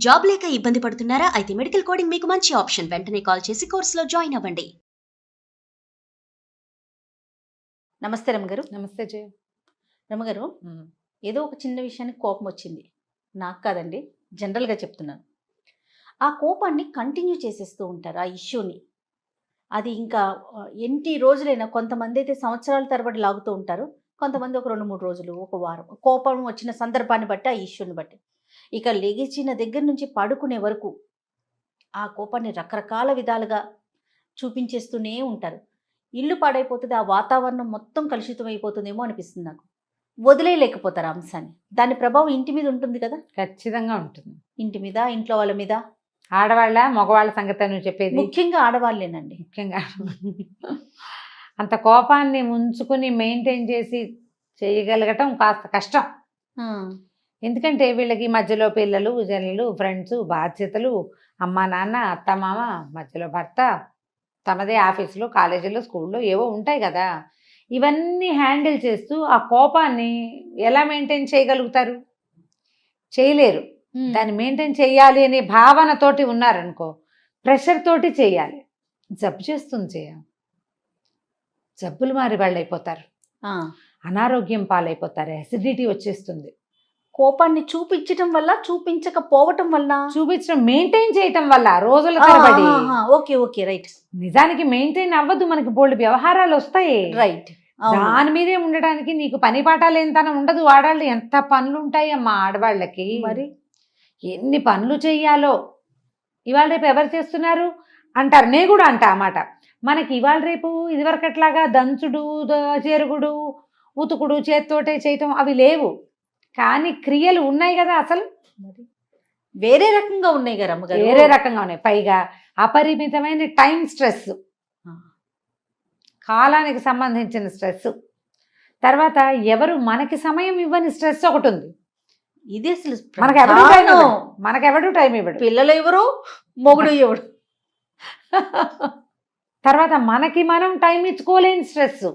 Job లేక ఇబ్బంది పడుతున్నారా? అయితే మెడికల్ కోడింగ్ మీకు మంచి ఆప్షన్. వెంటనే కాల్ చేసి కోర్సులో జాయిన్ అవ్వండి. నమస్తే రమగారు. నమస్తే జయ. రమగారు, ఏదో ఒక చిన్న విషయానికి కోపం వచ్చింది. నాకు కాదండి, జనరల్గా చెప్తున్నాను. ఆ కోపాన్ని కంటిన్యూ చేసేస్తూ ఉంటారు ఆ ఇష్యూని. అది ఇంకా ఎన్ని రోజులైనా, కొంతమంది అయితే సంవత్సరాల తరబడి లాగుతూ ఉంటారు, కొంతమంది ఒక 2-3 రోజులు, ఒక వారం. కోపం వచ్చిన సందర్భాన్ని బట్టి, ఆ ఇష్యూని బట్టి. ఇక లెగిచిన దగ్గర నుంచి పడుకునే వరకు ఆ కోపాన్ని రకరకాల విధాలుగా చూపించేస్తూనే ఉంటారు. ఇల్లు పాడైపోతుంది, ఆ వాతావరణం మొత్తం కలుషితం అయిపోతుందేమో అనిపిస్తుంది నాకు. వదిలేయలేకపోతారు ఆ అంశాన్ని. దాని ప్రభావం ఇంటి మీద ఉంటుంది కదా. ఖచ్చితంగా ఉంటుంది. ఇంటి మీద, ఇంట్లో వాళ్ళ మీద. ఆడవాళ్ళ మగవాళ్ళ సంగతి నువ్వు చెప్పేది? ముఖ్యంగా ఆడవాళ్ళేనండి. ముఖ్యంగా అంత కోపాన్ని ఉంచుకుని మెయింటైన్ చేసి చేయగలగటం కాస్త కష్టం. ఎందుకంటే వీళ్ళకి మధ్యలో పిల్లలు, జల్లలు, ఫ్రెండ్స్, బాధ్యతలు, అమ్మ నాన్న, అత్త మామ, మధ్యలో భర్త, తమదే ఆఫీసులో, కాలేజీలో, స్కూల్లో ఏవో ఉంటాయి కదా. ఇవన్నీ హ్యాండిల్ చేస్తూ ఆ కోపాన్ని ఎలా మెయింటైన్ చేయగలుగుతారు? చేయలేరు. దాన్ని మెయింటైన్ చేయాలి అనే భావనతోటి ఉన్నారనుకో, ప్రెషర్ తోటి చేయాలి. జబ్బు చేస్తుంది చేయ. జబ్బులు మారి వాళ్ళు అయిపోతారు, అనారోగ్యం పాలైపోతారు, అసిడిటీ వచ్చేస్తుంది. కోపాన్ని చూపించటం వల్ల, చూపించకపోవటం వల్ల, చూపించడం మెయింటైన్ చేయటం వల్ల రోజుల తరబడి. Okay okay, right. నిజానికి మెయింటైన్ అవ్వదు, మనకి బోల్డ్ వ్యవహారాలు వస్తాయి. రైట్. దాని మీదే ఉండడానికి నీకు పని పాఠాలు ఎంతన ఉండదు. ఆడవాళ్ళు ఎంత పనులు ఉంటాయమ్మా ఆడవాళ్ళకి. మరి ఎన్ని పనులు చెయ్యాలో. ఇవాళ రేపు ఎవరు చేస్తున్నారు అంటారు. నేను కూడా అంటా అన్నమాట. మనకి ఇవాళ రేపు ఇదివరకట్లాగా దంచుడు, చెరుగుడు, ఉతుకుడు, చేత్తోటే చేయటం అవి లేవు. కానీ క్రియలు ఉన్నాయి కదా. అసలు వేరే రకంగా ఉన్నాయి కదా అమ్మగారు, వేరే రకంగా ఉన్నాయి. పైగా అపరిమితమైన టైం స్ట్రెస్, కాలానికి సంబంధించిన స్ట్రెస్. తర్వాత ఎవరు మనకి సమయం ఇవ్వని స్ట్రెస్ ఒకటి ఉంది. ఇది అసలు మనకెవడు టైం ఇవ్వడు. పిల్లలు ఎవరు, మొగుడు ఎవడు. తర్వాత మనకి మనం టైం ఇచ్చుకోలేని స్ట్రెస్.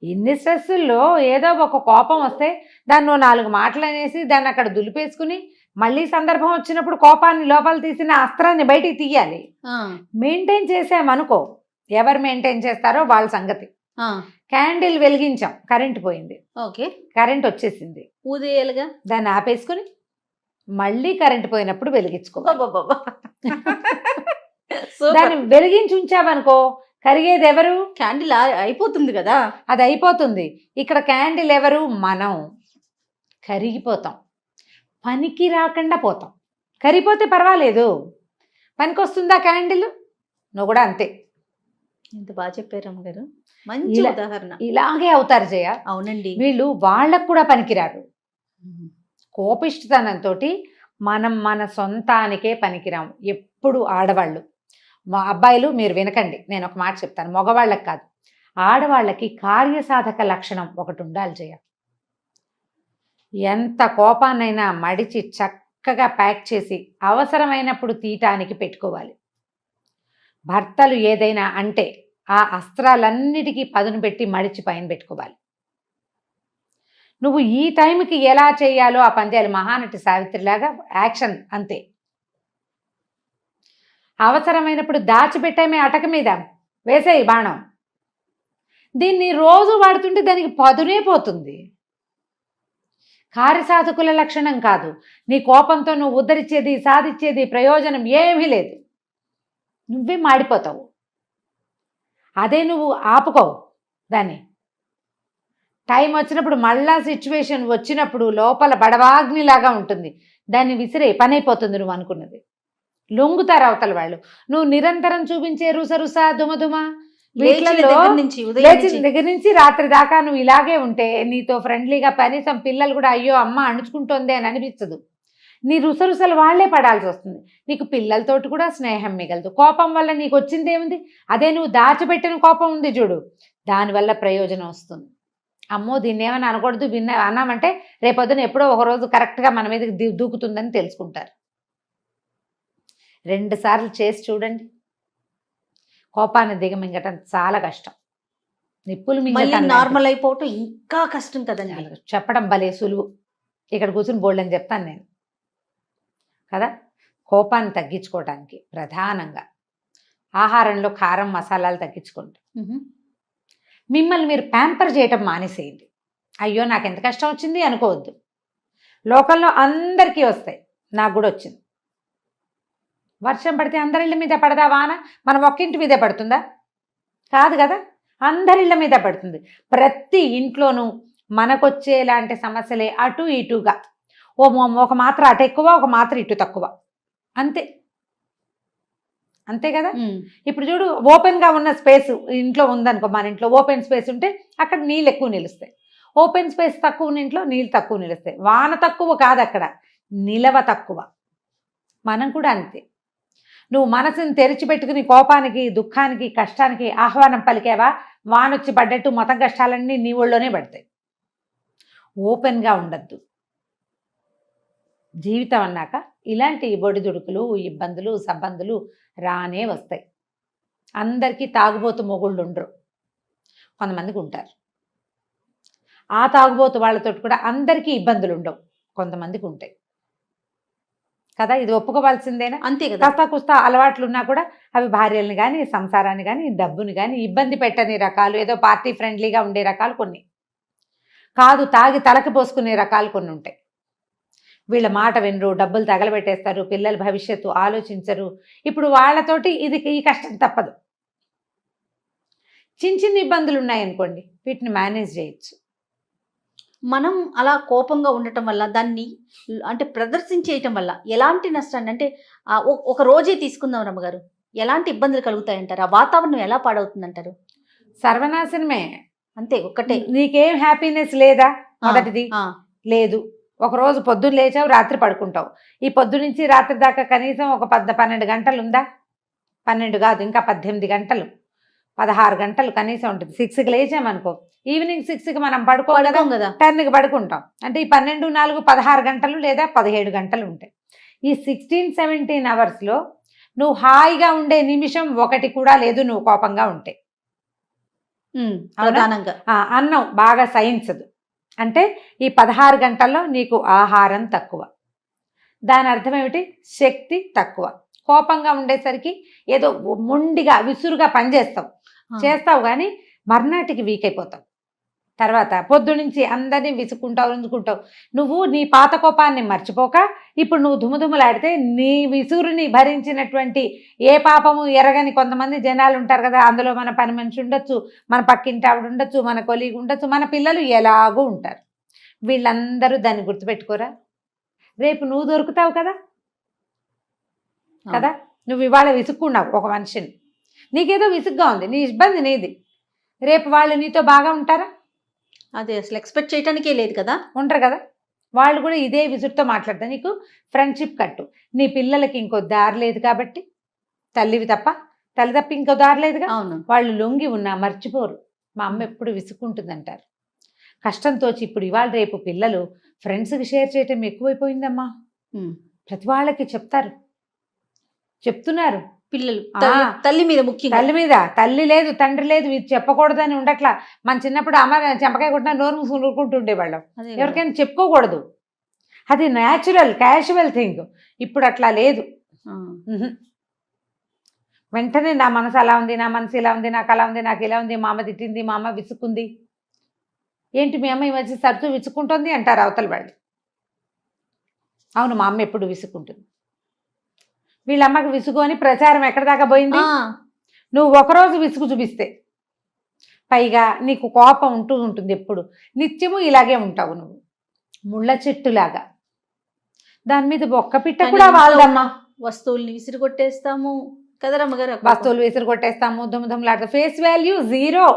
ఇన్ని స్ట్రెస్సుల్లో ఏదో ఒక కోపం వస్తే దాన్ని 4 మాటలు అనేసి దాన్ని అక్కడ దులిపేసుకుని మళ్ళీ సందర్భం వచ్చినప్పుడు కోపాన్ని లోపల తీసిన అస్త్రాన్ని బయటికి తీయాలి. మెయింటైన్ చేసామనుకో, ఎవరు మెయింటైన్ చేస్తారో వాళ్ళ సంగతి. క్యాండిల్ వెలిగించాం, కరెంట్ పోయింది. ఓకే, కరెంట్ వచ్చేసింది, ఊదేయాలిగా. దాన్ని ఆపేసుకుని మళ్ళీ కరెంట్ పోయినప్పుడు వెలిగించుకో. దాన్ని వెలిగించి ఉంచావనుకో, కరిగేది ఎవరు? క్యాండిల్ అయిపోతుంది కదా, అది అయిపోతుంది. ఇక్కడ క్యాండిల్ ఎవరు? మనం. కరిగిపోతాం, పనికి రాకుండా పోతాం. కరిగిపోతే పర్వాలేదు, పనికి వస్తుందా క్యాండిల్? నువ్వు కూడా అంతే. ఎంత బాగా చెప్పారు అమ్మగారు, మంచి ఉదాహరణ. ఇలాగే అవుతారు జయ. అవునండి, వీళ్ళు వాళ్ళకు కూడా పనికిరారు. కోపిష్టతనంతో మనం మన సొంతానికే పనికిరాము ఎప్పుడు. ఆడవాళ్ళు, మా అబ్బాయిలు మీరు వినకండి, నేను ఒక మాట చెప్తాను, మగవాళ్ళకి కాదు, ఆడవాళ్ళకి కార్యసాధక లక్షణం ఒకటి ఉండాలి జయ. ఎంత కోపాన్నైనా మడిచి చక్కగా ప్యాక్ చేసి అవసరమైనప్పుడు తీయటానికి పెట్టుకోవాలి. భర్తలు ఏదైనా అంటే ఆ అస్త్రాలన్నిటికీ పదును పెట్టి మడిచి పైన పెట్టుకోవాలి. నువ్వు ఈ టైంకి ఎలా చేయాలో ఆ పందేలు మహానటి సావిత్రిలాగా యాక్షన్ అంతే. అవసరమైనప్పుడు దాచిపెట్టామే అటక మీద వేసేయి బాణం. దీన్ని రోజు వాడుతుంటే దానికి పదునే పోతుంది. కార్యసాధకుల లక్షణం కాదు. నీ కోపంతో నువ్వు ఉద్ధరించేది, సాధించేది ప్రయోజనం ఏమీ లేదు. నువ్వే మాడిపోతావు. అదే నువ్వు ఆపుకోవు దాన్ని. టైం వచ్చినప్పుడు, మళ్ళా సిచ్యువేషన్ వచ్చినప్పుడు లోపల బడవాగ్నిలాగా ఉంటుంది, దాన్ని విసిరే పని అయిపోతుంది నువ్వు అనుకున్నది. లొంగుతారు అవతల వాళ్ళు. నువ్వు నిరంతరం చూపించే రుసరుస దుమదుమ లేచిన దగ్గర నుంచి రాత్రి దాకా నువ్వు ఇలాగే ఉంటే నీతో ఫ్రెండ్లీగా కనీసం పిల్లలు కూడా అయ్యో అమ్మ అణుచుకుంటోంది అని అనిపించదు. నీ రుసరుసలు వాళ్లే పడాల్సి వస్తుంది. నీకు పిల్లలతోటి కూడా స్నేహం మిగలదు. కోపం వల్ల నీకు వచ్చింది ఏముంది? అదే నువ్వు దాచిపెట్టిన కోపం ఉంది చూడు, దానివల్ల ప్రయోజనం వస్తుంది. అమ్మో దీన్ని ఏమని అనకూడదు, అన్నామంటే రేపొద్దున ఎప్పుడో ఒకరోజు కరెక్ట్గా మన మీదకి దూకుతుందని తెలుసుకుంటారు. 2 సార్లు చేసి చూడండి. కోపాన్ని దిగమింగటం చాలా కష్టం. నిప్పులు మింగటం నార్మల్ అయిపోవటం ఇంకా కష్టం కదండి. చెప్పడం భలే సులువు. ఇక్కడ కూర్చుని బోల్డ్ అని చెప్తాను నేను. కదా. కోపాన్ని తగ్గించుకోవడానికి ప్రధానంగా ఆహారంలో కారం మసాలాలు తగ్గించుకోండి. మిమ్మల్ని మీరు ప్యాంపర్ చేయటం మానేసేయండి. అయ్యో నాకు ఎంత కష్టం వచ్చింది అనుకోవద్దు. లోకంలో అందరికీ వస్తాయి, నాకు కూడా వచ్చింది. వర్షం పడితే అందరిళ్ళ మీద పడదా వాన? మనం ఒక్కింటి మీదే పడుతుందా? కాదు కదా, అందరిళ్ళ మీద పడుతుంది. ప్రతి ఇంట్లోనూ మనకొచ్చేలాంటి సమస్యలే అటు ఇటుగా. ఒక మాత్ర అటు ఎక్కువ, ఒక మాత్ర ఇటు తక్కువ, అంతే. అంతే కదా. ఇప్పుడు చూడు, ఓపెన్గా ఉన్న స్పేస్ ఇంట్లో ఉందనుకో, మన ఇంట్లో ఓపెన్ స్పేస్ ఉంటే అక్కడ నీళ్ళు ఎక్కువ నిలుస్తాయి. ఓపెన్ స్పేస్ తక్కువ ఉన్న ఇంట్లో నీళ్ళు తక్కువ నిలుస్తాయి. వాన తక్కువ కాదు, అక్కడ నిలవ తక్కువ. మనం కూడా అంతే. నువ్వు మనసుని తెరిచిపెట్టుకుని కోపానికి, దుఃఖానికి, కష్టానికి ఆహ్వానం పలికావా, వానొచ్చి పడ్డట్టు మొత్తం కష్టాలన్నీ నీ ఒళ్ళోనే పడతాయి. ఓపెన్గా ఉండద్దు. జీవితం అన్నాక ఇలాంటి బొడిదుడుకులు, ఇబ్బందులు, సబ్బందులు రానే వస్తాయి. అందరికీ తాగుబోతు మొగుళ్ళు ఉండరు, కొంతమందికి ఉంటారు. ఆ తాగుబోతు వాళ్ళతో కూడా అందరికీ ఇబ్బందులు ఉండవు, కొంతమందికి ఉంటాయి కదా. ఇది ఒప్పుకోవాల్సిందేనా? అంతే కదా. కాస్త కుస్తా అలవాట్లు ఉన్నా కూడా అవి భార్యల్ని కానీ, సంసారాన్ని కానీ, డబ్బుని కానీ ఇబ్బంది పెట్టని రకాలు, ఏదో పార్టీ ఫ్రెండ్లీగా ఉండే రకాలు కొన్ని, కాదు తాగి తలకి పోసుకునే రకాలు కొన్ని ఉంటాయి. వీళ్ళ మాట వినరు, డబ్బులు తగలబెట్టేస్తారు, పిల్లల భవిష్యత్తు ఆలోచించరు. ఇప్పుడు వాళ్ళతోటి ఈ కష్టం తప్పదు. చిన్న చిన్న ఇబ్బందులు ఉన్నాయనుకోండి, వీటిని మేనేజ్ చేయొచ్చు. మనం అలా కోపంగా ఉండటం వల్ల, దాన్ని అంటే ప్రదర్శించేయటం వల్ల ఎలాంటి నష్టాన్ని, అంటే ఒక రోజే తీసుకుందాం రమ్మగారు, ఎలాంటి ఇబ్బందులు కలుగుతాయంటారు? ఆ వాతావరణం ఎలా పాడవుతుందంటారు? సర్వనాశనమే. అంతే. ఒక్కటే. నీకేం హ్యాపీనెస్ లేదా? మొదటిది లేదు. ఒకరోజు పొద్దున్న లేచావు, రాత్రి పడుకుంటావు. ఈ పొద్దు నుంచి రాత్రి దాకా కనీసం ఒక 12 గంటలు ఉందా? 12 కాదు, ఇంకా 18 గంటలు, 16 గంటలు కనీసం ఉంటుంది. 6కి లేచామనుకో, ఈవినింగ్ 6కి మనం పడుకోగలం కదా, 10కి పడుకుంటాం. అంటే ఈ 12, 4, 16 గంటలు లేదా 17 గంటలు ఉంటాయి. ఈ 16-17 అవర్స్లో నువ్వు హాయిగా ఉండే నిమిషం ఒకటి కూడా లేదు, నువ్వు కోపంగా ఉంటే. ప్రధానంగా అన్నం బాగా సహించదు. అంటే ఈ 16 గంటల్లో నీకు ఆహారం తక్కువ. దాని అర్థం ఏమిటి? శక్తి తక్కువ. కోపంగా ఉండేసరికి ఏదో మొండిగా విసురుగా పనిచేస్తావు, చేస్తావు, కానీ మర్నాటికి వీక్ అయిపోతావు. తర్వాత పొద్దునుంచి అందరినీ విసుక్కుంటావు, రుంజుకుంటావు. నువ్వు నీ పాత కోపాన్ని మర్చిపోక ఇప్పుడు నువ్వు దుమ్ముదుమ్ములాడితే నీ విసురుని భరించినటువంటి ఏ పాపము ఎరగని కొంతమంది జనాలు ఉంటారు కదా. అందులో మన పని మనిషి ఉండొచ్చు, మన పక్కింటి ఆవిడ ఉండొచ్చు, మన కొలీగ్ ఉండొచ్చు, మన పిల్లలు ఎలాగూ ఉంటారు. వీళ్ళందరూ దాన్ని గుర్తుపెట్టుకోరా? రేపు నువ్వు దొరుకుతావు కదా. కదా, నువ్వు ఇవాళ విసుక్కున్నావు ఒక మనిషిని, నీకేదో విసుగ్గా ఉంది, నీ ఇబ్బంది నీది. రేపు వాళ్ళు నీతో బాగా ఉంటారా? అదే అసలు ఎక్స్పెక్ట్ చేయడానికే లేదు కదా. ఉంటారు కదా. వాళ్ళు కూడా ఇదే విసురుతో మాట్లాడతారు. నీకు ఫ్రెండ్షిప్ కట్టు. నీ పిల్లలకి ఇంకో దారి లేదు కాబట్టి, తల్లి తప్ప ఇంకో దారి లేదుగా. అవును. వాళ్ళు లొంగి ఉన్నా మర్చిపోరు. మా అమ్మ ఎప్పుడు విసుక్కుంటుందంటారు. కష్టంతో ఇప్పుడు ఇవాళ రేపు పిల్లలు ఫ్రెండ్స్కి షేర్ చేయటం ఎక్కువైపోయిందమ్మా. ప్రతి వాళ్ళకి చెప్తున్నారు పిల్లలు. తల్లి మీద ముఖ్యంగా, తల్లి లేదు, తండ్రి లేదు, ఇది చెప్పకూడదని ఉండట్లా. మన చిన్నప్పుడు అమ్మ చెంపకాయ కొట్టినా నోరు మూసుకుని ఊరుకుంటుండేవాళ్ళం. ఎవరికైనా చెప్పుకోకూడదు, అది న్యాచురల్ క్యాజువల్ థింగ్. ఇప్పుడు అట్లా లేదు. వెంటనే నా మనసు అలా ఉంది, నా మనసు ఇలా ఉంది, నాకు అలా ఉంది, నాకు ఇలా ఉంది, మా అమ్మ తిట్టింది, మా అమ్మ విసుక్కుంది, ఏంటి మీ అమ్మ ఈ మధ్య సరుతూ విసుక్కుంటుంది అంటారు అవతల వాళ్ళు. అవును, మా అమ్మ ఎప్పుడు విసుక్కుంటుంది. వీళ్ళ అమ్మకి విసుగు అని ప్రచారం ఎక్కడ దాకా పోయింది. నువ్వు ఒకరోజు విసుగు చూపిస్తే, పైగా నీకు కోపం ఉంటుంది ఎప్పుడు, నిత్యము ఇలాగే ఉంటావు నువ్వు, ముళ్ళ చెట్టులాగా. దాని మీద ఒక్క పిట్ట కూడా వాళ్ళదమ్మా. వస్తువుల్ని విసిరి కొట్టేస్తాము కదా రమ్మగారు, వస్తువులు విసిరి కొట్టేస్తాము, దుమ్ములాడతాం, ఫేస్ వాల్యూ 0.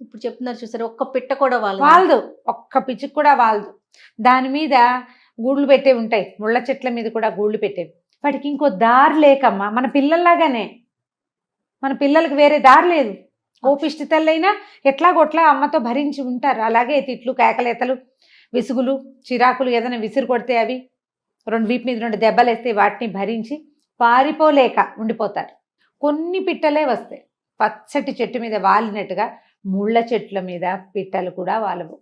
ఇప్పుడు చెప్తున్నారు చూసారు, ఒక్క పిట్ట కూడా వాళ్ళదు, ఒక్క పిచ్చికి కూడా వాళ్ళదు. దాని మీద గూళ్ళు పెట్టే ఉంటాయి, ముళ్ళ చెట్ల మీద కూడా గూళ్ళు పెట్టేవి. వాటికి ఇంకో దారి లేకమ్మా. మన పిల్లల్లాగానే, మన పిల్లలకి వేరే దారి లేదు. కోపిష్టి తల్లైనా ఎట్లాగొట్లా అమ్మతో భరించి ఉంటారు. అలాగే తిట్లు, కేకలేతలు, విసుగులు, చిరాకులు, ఏదైనా విసిరు కొడితే అవి వీపు మీద 2 దెబ్బలు వేస్తే వాటిని భరించి పారిపోలేక ఉండిపోతారు. కొన్ని పిట్టలే వస్తాయి. పచ్చటి చెట్టు మీద వాలినట్టుగా ముళ్ళ చెట్ల మీద పిట్టలు కూడా వాలవు.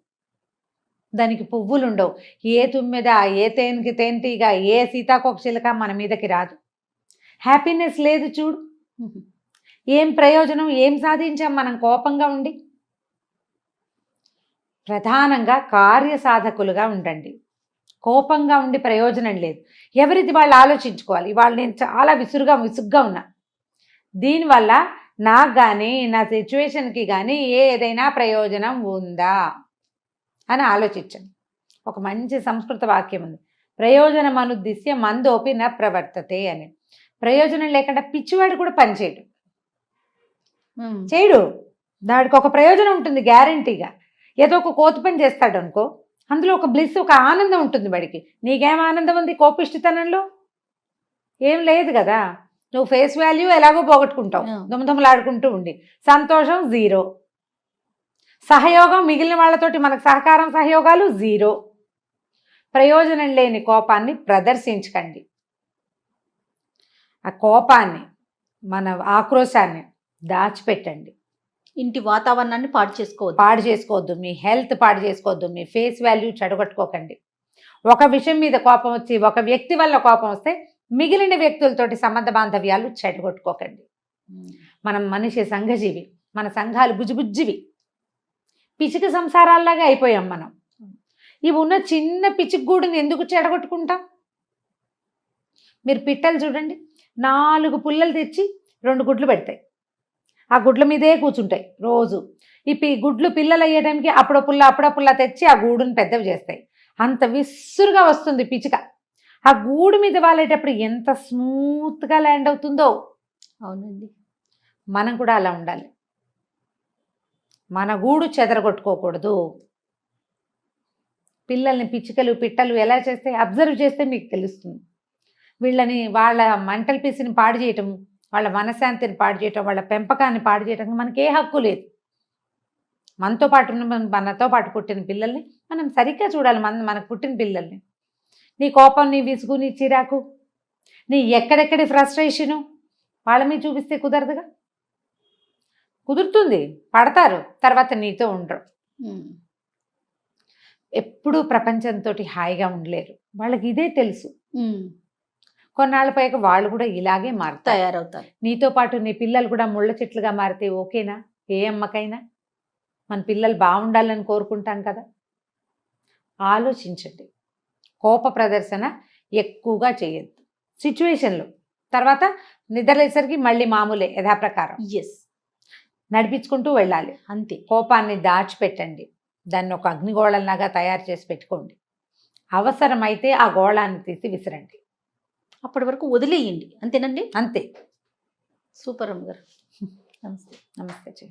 దానికి పువ్వులు ఉండవు. ఏ తుమ్మెద, ఏ తేనెకి తేనెటీగ, ఏ సీతాకోకచిలుక మన మీదకి రాదు. హ్యాపీనెస్ లేదు చూడు. ఏం ప్రయోజనం, ఏం సాధించాం మనం కోపంగా ఉండి? ప్రధానంగా కార్యసాధకులుగా ఉండండి. కోపంగా ఉండి ప్రయోజనం లేదు. ఎవరిది వాళ్ళు ఆలోచించుకోవాలి. ఇవాళ నేను చాలా విసుగ్గా ఉన్నా, దీనివల్ల నాకు కానీ నా సిచ్యువేషన్కి కానీ ఏదైనా ప్రయోజనం ఉందా అని ఆలోచించండి. ఒక మంచి సంస్కృత వాక్యం ఉంది, ప్రయోజనం అనుద్దిశ్య మందోపి న ప్రవర్తతే అని. ప్రయోజనం లేకుండా పిచ్చివాడు కూడా పనిచేయడు, చేయడు. దానికి ఒక ప్రయోజనం ఉంటుంది గ్యారంటీగా. ఏదో ఒక కోతి పని చేస్తాడు అనుకో, అందులో ఒక బ్లిస్, ఒక ఆనందం ఉంటుంది వాడికి. నీకేం ఆనందం ఉంది కోపిష్టితనంలో? ఏం లేదు కదా. నువ్వు ఫేస్ వాల్యూ ఎలాగో పోగొట్టుకుంటావు, దుమదుమలాడుకుంటూ ఉండి. సంతోషం జీరో, సహయోగం మిగిలిన వాళ్ళతోటి మనకు సహకారం సహయోగాలు జీరో. ప్రయోజనం లేని కోపాన్ని ప్రదర్శించకండి. ఆ కోపాన్ని, మన ఆక్రోశాన్ని దాచిపెట్టండి. ఇంటి వాతావరణాన్ని పాడు చేసుకోవద్దు, మీ హెల్త్ పాడు చేసుకోవద్దు, మీ ఫేస్ వాల్యూ చెడగొట్టుకోకండి. ఒక విషయం మీద కోపం వచ్చి, ఒక వ్యక్తి వల్ల కోపం వస్తే మిగిలిన వ్యక్తులతోటి సంబంధ బాంధవ్యాలు చెడగొట్టుకోకండి. మనం మనిషి సంఘజీవి, మన సంఘాలు బుజ్జిబుజ్జివి, పిచ్చిక సంసారాల్లాగా అయిపోయాం మనం. ఇవి ఉన్న చిన్న పిచ్చికి గూడుని ఎందుకు చెడగొట్టుకుంటాం? మీరు పిట్టలు చూడండి, 4 పుల్లలు తెచ్చి 2 గుడ్లు పెడతాయి, ఆ గుడ్ల మీదే కూర్చుంటాయి రోజు. ఈ గుడ్లు పిల్లలు అయ్యే టైంకి అప్పుడో పుల్ల తెచ్చి ఆ గూడుని పెద్దవి చేస్తాయి. అంత విసురుగా వస్తుంది పిచ్చిక. ఆ గూడు మీద వాలేటప్పుడు ఎంత స్మూత్గా ల్యాండ్ అవుతుందో. అవునండి, మనం కూడా అలా ఉండాలి. మన గూడు చెదరగొట్టుకోకూడదు. పిల్లల్ని పిచ్చుకలు పిట్టలు ఎలా చేస్తే అబ్జర్వ్ చేస్తే మీకు తెలుస్తుంది. వీళ్ళని, వాళ్ళ మెంటల్ పీస్ని పాడు చేయటం, వాళ్ళ మనశ్శాంతిని పాడు చేయటం, వాళ్ళ పెంపకాన్ని పాడు చేయటం మనకే హక్కు లేదు. మనతో పాటు పుట్టిన పిల్లల్ని మనం సరిగ్గా చూడాలి. మనకు పుట్టిన పిల్లల్ని. నీ కోపం, నీ విసుగు, నీ చిరాకు, నీ ఎక్కడెక్కడి ఫ్రస్ట్రేషను వాళ్ళ మీద చూపిస్తే కుదరదుగా. కుదురుతుంది, పడతారు, తర్వాత నీతో ఉండరు. ఎప్పుడూ ప్రపంచంతో హాయిగా ఉండలేరు. వాళ్ళకి ఇదే తెలుసు. కొన్నాళ్ళపైకి వాళ్ళు కూడా ఇలాగే తయారవుతారు. నీతో పాటు నీ పిల్లలు కూడా ముళ్ళ చెట్లుగా మారితే ఓకేనా? ఏ అమ్మకైనా మన పిల్లలు బాగుండాలని కోరుకుంటాం కదా. ఆలోచించండి. కోప ప్రదర్శన ఎక్కువగా చేయొద్దు సిచ్యువేషన్లో. తర్వాత నిద్రలేసరికి మళ్ళీ మామూలే, యథాప్రకారం నడిపించుకుంటూ వెళ్ళాలి అంతే. కోపాన్ని దాచిపెట్టండి, దాన్ని ఒక అగ్నిగోళంలాగా తయారు చేసి పెట్టుకోండి. అవసరమైతే ఆ గోళాన్ని తీసి విసిరండి, అప్పటి వరకు వదిలేయండి. అంతేనండి? అంతే. సూపర్ అమ్మగారు. నమస్తే. నమస్తే.